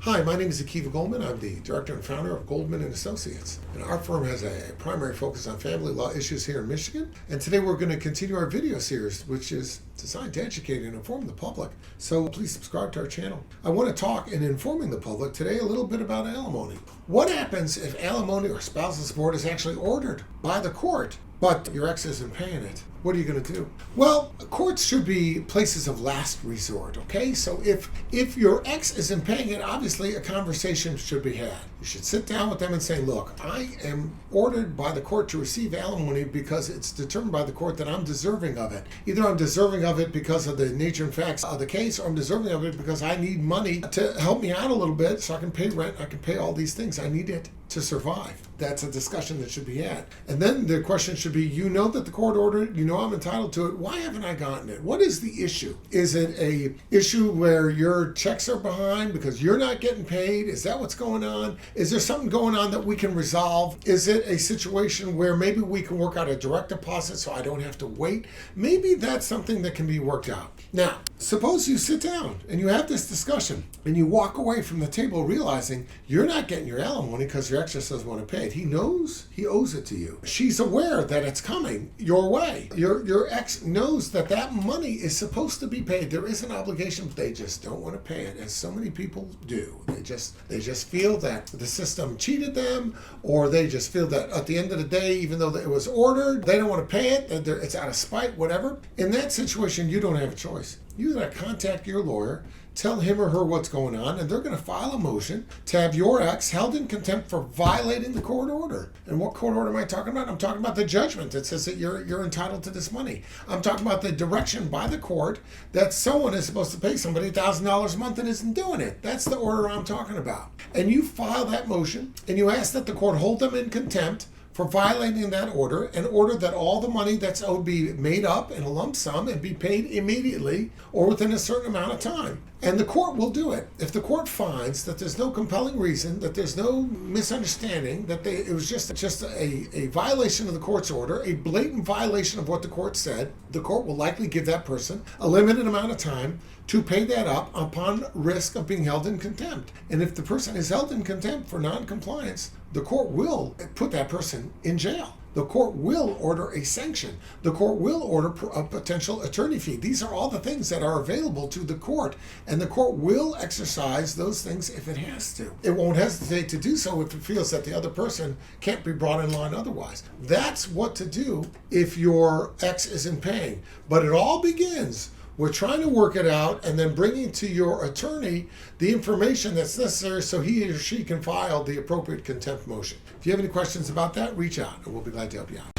Hi, my name is Goldman. I'm the director and founder of Goldman and Associates. And our firm has a primary focus on family law issues here in Michigan. And today we're going to continue our video series, which is designed to educate and inform the public. So please subscribe to our channel. I want to talk in informing the public today a little bit about alimony. What happens if alimony or spousal support is actually ordered by the court, but your ex isn't paying it? What are you going to do? Well, courts should be places of last resort, okay? So if your ex isn't paying it, obviously a conversation should be had. You should sit down with them and say, look, I am ordered by the court to receive alimony because it's determined by the court that I'm deserving of it. Either I'm deserving of it because of the nature and facts of the case, or I'm deserving of it because I need money to help me out a little bit so I can pay rent, I can pay all these things. I need it to survive. That's a discussion that should be had. And then the question should be, you know that the court ordered it, you know I'm entitled to it, why haven't I gotten it? What is the issue? Is it a issue where your checks are behind because you're not getting paid? Is that what's going on? Is there something going on that we can resolve? Is it a situation where maybe we can work out a direct deposit so I don't have to wait? Maybe that's something that can be worked out. Now, suppose you sit down and you have this discussion and you walk away from the table realizing you're not getting your alimony because your ex just doesn't want to pay it. He knows he owes it to you. She's aware that it's coming your way. Your ex knows that that money is supposed to be paid. There is an obligation, but they just don't want to pay it, as so many people do. They just feel that the system cheated them, or they just feel that at the end of the day, even though it was ordered, they don't want to pay it. It's out of spite, whatever. In that situation, you don't have a choice. You gotta contact your lawyer, tell him or her what's going on, and they're going to file a motion to have your ex held in contempt for violating the court order. And what court order am I talking about? I'm talking about the judgment that says that you're entitled to this money. I'm talking about the direction by the court that someone is supposed to pay somebody $1,000 a month and isn't doing it. That's the order I'm talking about. And you file that motion, and you ask that the court hold them in contempt for violating that order, and order that all the money that's owed be made up in a lump sum and be paid immediately or within a certain amount of time. And the court will do it. If the court finds that there's no compelling reason, that there's no misunderstanding, that it was just a violation of the court's order, a blatant violation of what the court said, the court will likely give that person a limited amount of time to pay that up upon risk of being held in contempt. And if the person is held in contempt for non-compliance, the court will put that person in jail. The court will order a sanction. The court will order a potential attorney fee. These are all the things that are available to the court, and the court will exercise those things if it has to. It won't hesitate to do so if it feels that the other person can't be brought in line otherwise. That's what to do if your ex isn't paying. But it all begins with trying to work it out and then bringing to your attorney the information that's necessary so he or she can file the appropriate contempt motion. If you have any questions about that, reach out and we'll be glad to help you out.